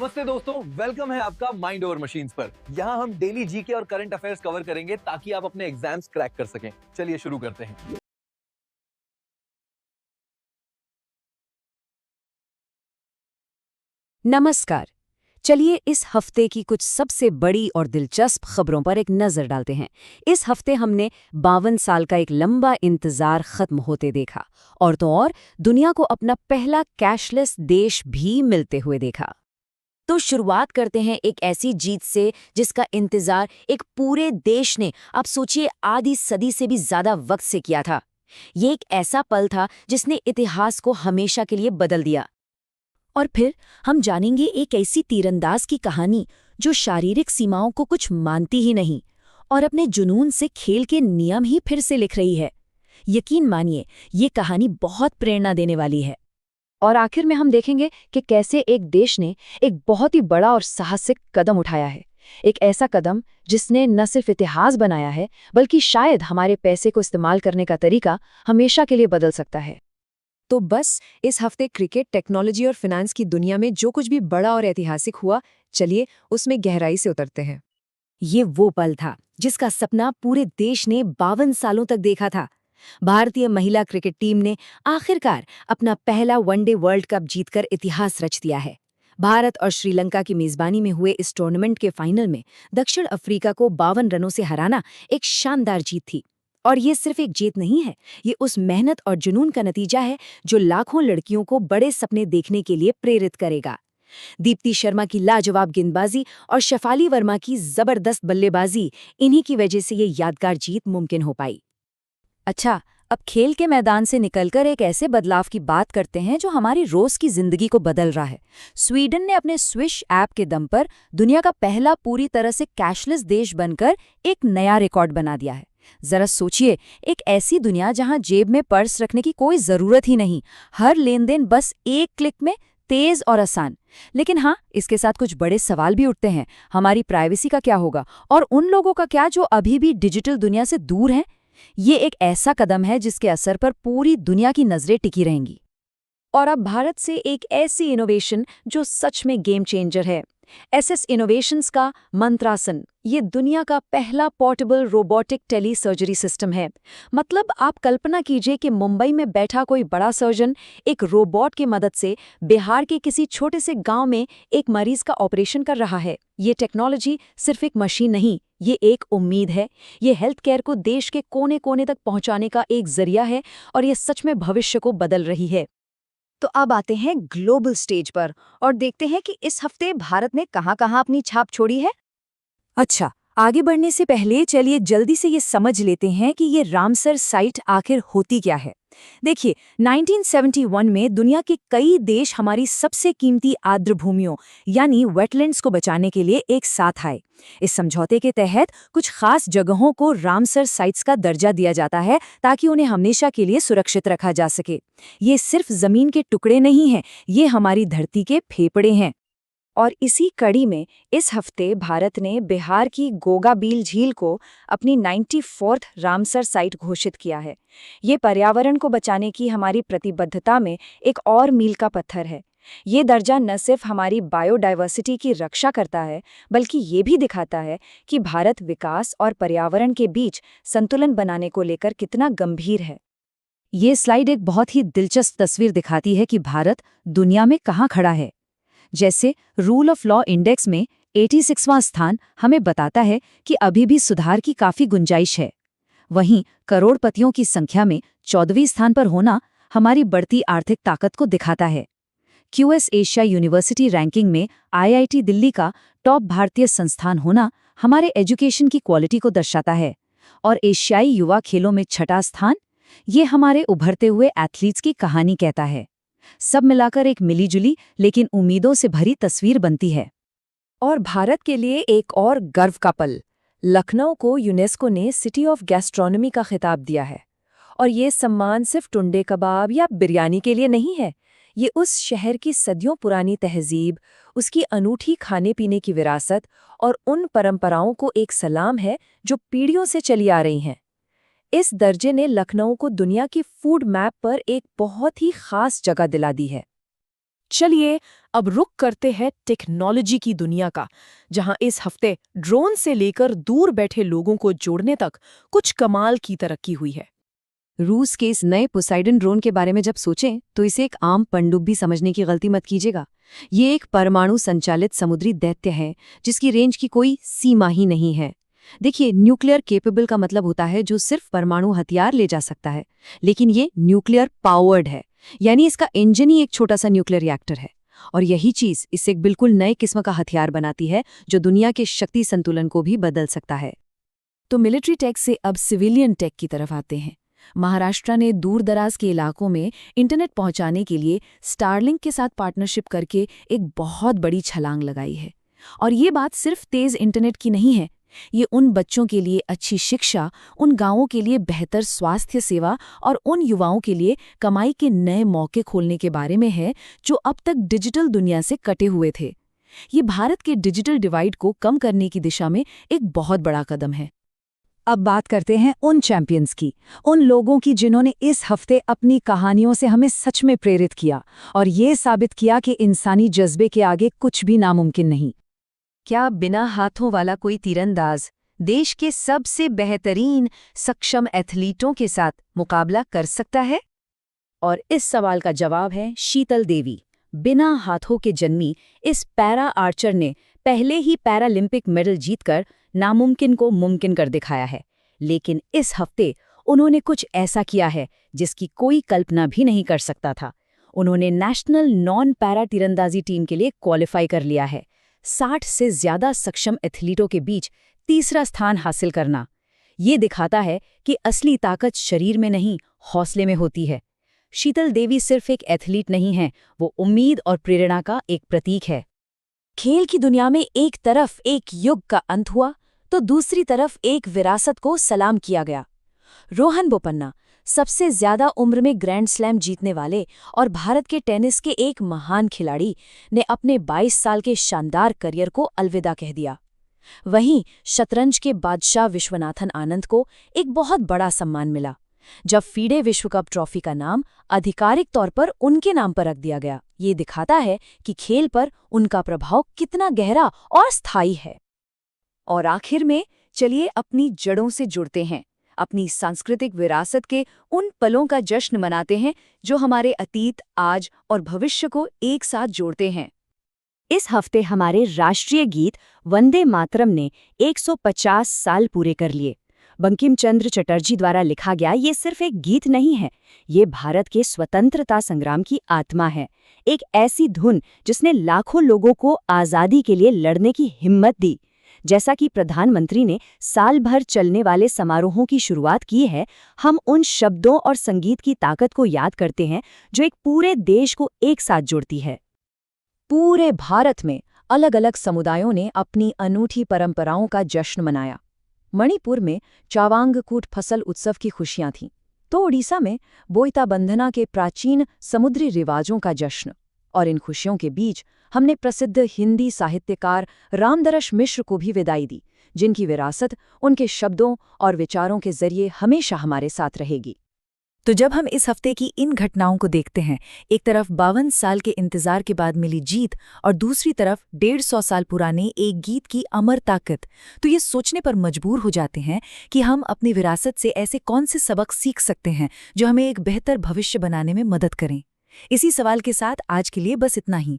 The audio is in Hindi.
नमस्ते दोस्तों, वेलकम है आपका माइंड ओवर मशीन्स पर। यहाँ हम डेली जीके और करंट अफेयर्स कवर करेंगे ताकि आप अपने एग्जाम्स क्रैक कर सकें। चलिए शुरू करते हैं। नमस्कार। चलिए इस हफ्ते की कुछ सबसे बड़ी और दिलचस्प खबरों पर एक नजर डालते हैं। इस हफ्ते हमने 52 साल का एक लंबा इंतजार खत्म होते देखा और तो और दुनिया को अपना पहला कैशलेस देश भी मिलते हुए देखा। तो शुरुआत करते हैं एक ऐसी जीत से जिसका इंतजार एक पूरे देश ने, आप सोचिए, आधी सदी से भी ज्यादा वक्त से किया था। ये एक ऐसा पल था जिसने इतिहास को हमेशा के लिए बदल दिया। और फिर हम जानेंगे एक ऐसी तीरंदाज की कहानी जो शारीरिक सीमाओं को कुछ मानती ही नहीं और अपने जुनून से खेल के नियम ही फिर से लिख रही है। यकीन मानिए, ये कहानी बहुत प्रेरणा देने वाली है। और आखिर में हम देखेंगे कि कैसे एक देश ने एक बहुत ही बड़ा और साहसिक कदम उठाया है। एक ऐसा कदम जिसने न सिर्फ इतिहास बनाया है, बल्कि शायद हमारे पैसे को इस्तेमाल करने का तरीका हमेशा के लिए बदल सकता है। तो बस इस हफ्ते क्रिकेट, टेक्नोलॉजी और फाइनेंस की दुनिया में जो कुछ भी बड़ा और ऐतिहासिक हुआ, चलिए उसमें गहराई से उतरते हैं। ये वो पल था जिसका सपना पूरे देश ने 52 सालों तक देखा था। भारतीय महिला क्रिकेट टीम ने आखिरकार अपना पहला वनडे वर्ल्ड कप जीतकर इतिहास रच दिया है। भारत और श्रीलंका की मेजबानी में हुए इस टूर्नामेंट के फाइनल में दक्षिण अफ्रीका को 52 रनों से हराना एक शानदार जीत थी। और ये सिर्फ एक जीत नहीं है, ये उस मेहनत और जुनून का नतीजा है जो लाखों लड़कियों को बड़े सपने देखने के लिए प्रेरित करेगा। दीप्ति शर्मा की लाजवाब गेंदबाजी और शेफाली वर्मा की जबरदस्त बल्लेबाजी, इन्हीं की वजह से ये यादगार जीत मुमकिन हो पाई। अच्छा, अब खेल के मैदान से निकलकर एक ऐसे बदलाव की बात करते हैं जो हमारी रोज की जिंदगी को बदल रहा है। स्वीडन ने अपने स्विश ऐप के दम पर दुनिया का पहला पूरी तरह से कैशलेस देश बनकर एक नया रिकॉर्ड बना दिया है। जरा सोचिए, एक ऐसी दुनिया जहां जेब में पर्स रखने की कोई जरूरत ही नहीं, हर लेन देन बस एक क्लिक में, तेज और आसान। लेकिन हाँ, इसके साथ कुछ बड़े सवाल भी उठते हैं। हमारी प्राइवेसी का क्या होगा, और उन लोगों का क्या जो अभी भी डिजिटल दुनिया से दूर हैं? ये एक ऐसा कदम है जिसके असर पर पूरी दुनिया की नजरें टिकी रहेंगी। और अब भारत से एक ऐसी इनोवेशन जो सच में गेम चेंजर है। एसएस इनोवेशंस का मंत्रासन, ये दुनिया का पहला portable robotic tele surgery system है। मतलब आप कल्पना कीजिए कि मुंबई में बैठा कोई बड़ा सर्जन एक रोबोट की मदद से बिहार के किसी छोटे से गांव में एक मरीज का ऑपरेशन कर रहा है। ये टेक्नोलॉजी सिर्फ एक मशीन नहीं, ये एक उम्मीद है। ये हेल्थ केयर को देश के कोने कोने तक पहुंचाने का एक जरिया है और ये सच में भविष्य को बदल रही है। तो अब आते हैं ग्लोबल स्टेज पर और देखते हैं कि इस हफ्ते भारत ने कहां-कहां अपनी छाप छोड़ी है। अच्छा, आगे बढ़ने से पहले चलिए जल्दी से ये समझ लेते हैं कि ये रामसर साइट आखिर होती क्या है। देखिए, 1971 में दुनिया के कई देश हमारी सबसे कीमती आर्द्र भूमियों यानी वेटलैंड्स को बचाने के लिए एक साथ आए। इस समझौते के तहत कुछ खास जगहों को रामसर साइट्स का दर्जा दिया जाता है ताकि उन्हें हमेशा के लिए सुरक्षित रखा जा सके। ये सिर्फ जमीन के टुकड़े नहीं हैं, ये हमारी धरती के फेफड़े हैं। और इसी कड़ी में इस हफ्ते भारत ने बिहार की गोगाबील झील को अपनी 94th रामसर साइट घोषित किया है। ये पर्यावरण को बचाने की हमारी प्रतिबद्धता में एक और मील का पत्थर है। ये दर्जा न सिर्फ हमारी बायोडायवर्सिटी की रक्षा करता है, बल्कि ये भी दिखाता है कि भारत विकास और पर्यावरण के बीच संतुलन बनाने को लेकर कितना गंभीर है। ये स्लाइड एक बहुत ही दिलचस्प तस्वीर दिखाती है कि भारत दुनिया में कहाँ खड़ा है। जैसे रूल ऑफ लॉ इंडेक्स में 86वां स्थान हमें बताता है कि अभी भी सुधार की काफी गुंजाइश है। वहीं करोड़पतियों की संख्या में 14वें स्थान पर होना हमारी बढ़ती आर्थिक ताकत को दिखाता है। क्यूएस एशिया यूनिवर्सिटी रैंकिंग में आईआईटी दिल्ली का टॉप भारतीय संस्थान होना हमारे एजुकेशन की क्वालिटी को दर्शाता है। और एशियाई युवा खेलों में 6ठा स्थान, ये हमारे उभरते हुए एथलीट्स की कहानी कहता है। सब मिलाकर एक मिलीजुली लेकिन उम्मीदों से भरी तस्वीर बनती है। और भारत के लिए एक और गर्व का पल, लखनऊ को यूनेस्को ने सिटी ऑफ गैस्ट्रोनॉमी का खिताब दिया है। और ये सम्मान सिर्फ टुंडे कबाब या बिरयानी के लिए नहीं है, ये उस शहर की सदियों पुरानी तहजीब, उसकी अनूठी खाने पीने की विरासत और उन परंपराओं को एक सलाम है जो पीढ़ियों से चली आ रही हैं। इस दर्जे ने लखनऊ को दुनिया की फूड मैप पर एक बहुत ही खास जगह दिला दी है। चलिए अब रुक करते हैं टेक्नोलॉजी की दुनिया का, जहां इस हफ्ते ड्रोन से लेकर दूर बैठे लोगों को जोड़ने तक कुछ कमाल की तरक्की हुई है। रूस के इस नए पोसाइडन ड्रोन के बारे में जब सोचें तो इसे एक आम पनडुब्बी समझने की गलती मत कीजिएगा। ये एक परमाणु संचालित समुद्री दैत्य है जिसकी रेंज की कोई सीमा ही नहीं है। देखिए, न्यूक्लियर केपेबल का मतलब होता है जो सिर्फ परमाणु हथियार ले जा सकता है, लेकिन ये न्यूक्लियर पावर्ड है, यानी इसका इंजन ही एक छोटा सा न्यूक्लियर रिएक्टर है। और यही चीज इसे एक बिल्कुल नए किस्म का हथियार बनाती है जो दुनिया के शक्ति संतुलन को भी बदल सकता है। तो मिलिट्री टेक से अब सिविलियन टेक की तरफ आते हैं। महाराष्ट्र ने दूर दराज के इलाकों में इंटरनेट पहुंचाने के लिए स्टारलिंक के साथ पार्टनरशिप करके एक बहुत बड़ी छलांग लगाई है। और ये बात सिर्फ तेज इंटरनेट की नहीं है, ये उन बच्चों के लिए अच्छी शिक्षा, उन गांवों के लिए बेहतर स्वास्थ्य सेवा और उन युवाओं के लिए कमाई के नए मौके खोलने के बारे में है जो अब तक डिजिटल दुनिया से कटे हुए थे। ये भारत के डिजिटल डिवाइड को कम करने की दिशा में एक बहुत बड़ा कदम है। अब बात करते हैं उन चैंपियंस की, उन लोगों की जिन्होंने इस हफ्ते अपनी कहानियों से हमें सच में प्रेरित किया और ये साबित किया कि इंसानी जज्बे के आगे कुछ भी नामुमकिन नहीं। क्या बिना हाथों वाला कोई तीरंदाज देश के सबसे बेहतरीन सक्षम एथलीटों के साथ मुकाबला कर सकता है? और इस सवाल का जवाब है शीतल देवी। बिना हाथों के जन्मी इस पैरा आर्चर ने पहले ही पैरालिम्पिक मेडल जीतकर नामुमकिन को मुमकिन कर दिखाया है। लेकिन इस हफ्ते उन्होंने कुछ ऐसा किया है जिसकी कोई कल्पना भी नहीं कर सकता था। उन्होंने नेशनल नॉन पैरा तीरंदाजी टीम के लिए क्वालिफाई कर लिया है। 60 से ज्यादा सक्षम एथलीटों के बीच तीसरा स्थान हासिल करना, ये दिखाता है कि असली ताकत शरीर में नहीं, हौसले में होती है। शीतल देवी सिर्फ एक एथलीट नहीं है, वो उम्मीद और प्रेरणा का एक प्रतीक है। खेल की दुनिया में एक तरफ एक युग का अंत हुआ तो दूसरी तरफ एक विरासत को सलाम किया गया। रोहन बोपन्ना, सबसे ज्यादा उम्र में ग्रैंड स्लैम जीतने वाले और भारत के टेनिस के एक महान खिलाड़ी, ने अपने 22 साल के शानदार करियर को अलविदा कह दिया। वहीं शतरंज के बादशाह विश्वनाथन आनंद को एक बहुत बड़ा सम्मान मिला जब फीडे विश्व कप ट्रॉफी का नाम आधिकारिक तौर पर उनके नाम पर रख दिया गया। ये दिखाता है कि खेल पर उनका प्रभाव कितना गहरा और स्थायी है। और आखिर में चलिए अपनी जड़ों से जुड़ते हैं, अपनी सांस्कृतिक विरासत के उन पलों का जश्न मनाते हैं जो हमारे अतीत, आज और भविष्य को एक साथ जोड़ते हैं। इस हफ्ते हमारे राष्ट्रीय गीत वंदे मातरम ने 150 साल पूरे कर लिए। बंकिम चंद्र चटर्जी द्वारा लिखा गया ये सिर्फ एक गीत नहीं है, ये भारत के स्वतंत्रता संग्राम की आत्मा है। एक ऐसी धुन जिसने लाखों लोगों को आज़ादी के लिए लड़ने की हिम्मत दी। जैसा कि प्रधानमंत्री ने साल भर चलने वाले समारोहों की शुरुआत की है, हम उन शब्दों और संगीत की ताकत को याद करते हैं जो एक पूरे देश को एक साथ जोड़ती है। पूरे भारत में अलग अलग समुदायों ने अपनी अनूठी परंपराओं का जश्न मनाया। मणिपुर में चावांगकूट फसल उत्सव की खुशियां थीं, तो ओडिशा में बोईता बंधना के प्राचीन समुद्री रिवाजों का जश्न। और इन खुशियों के बीच हमने प्रसिद्ध हिंदी साहित्यकार रामदरश मिश्र को भी विदाई दी, जिनकी विरासत उनके शब्दों और विचारों के जरिए हमेशा हमारे साथ रहेगी। तो जब हम इस हफ्ते की इन घटनाओं को देखते हैं, एक तरफ 52 साल के इंतजार के बाद मिली जीत और दूसरी तरफ 150 साल पुराने एक गीत की अमर ताकत, तो ये सोचने पर मजबूर हो जाते हैं कि हम अपनी विरासत से ऐसे कौन से सबक सीख सकते हैं जो हमें एक बेहतर भविष्य बनाने में मदद करें। इसी सवाल के साथ आज के लिए बस इतना ही।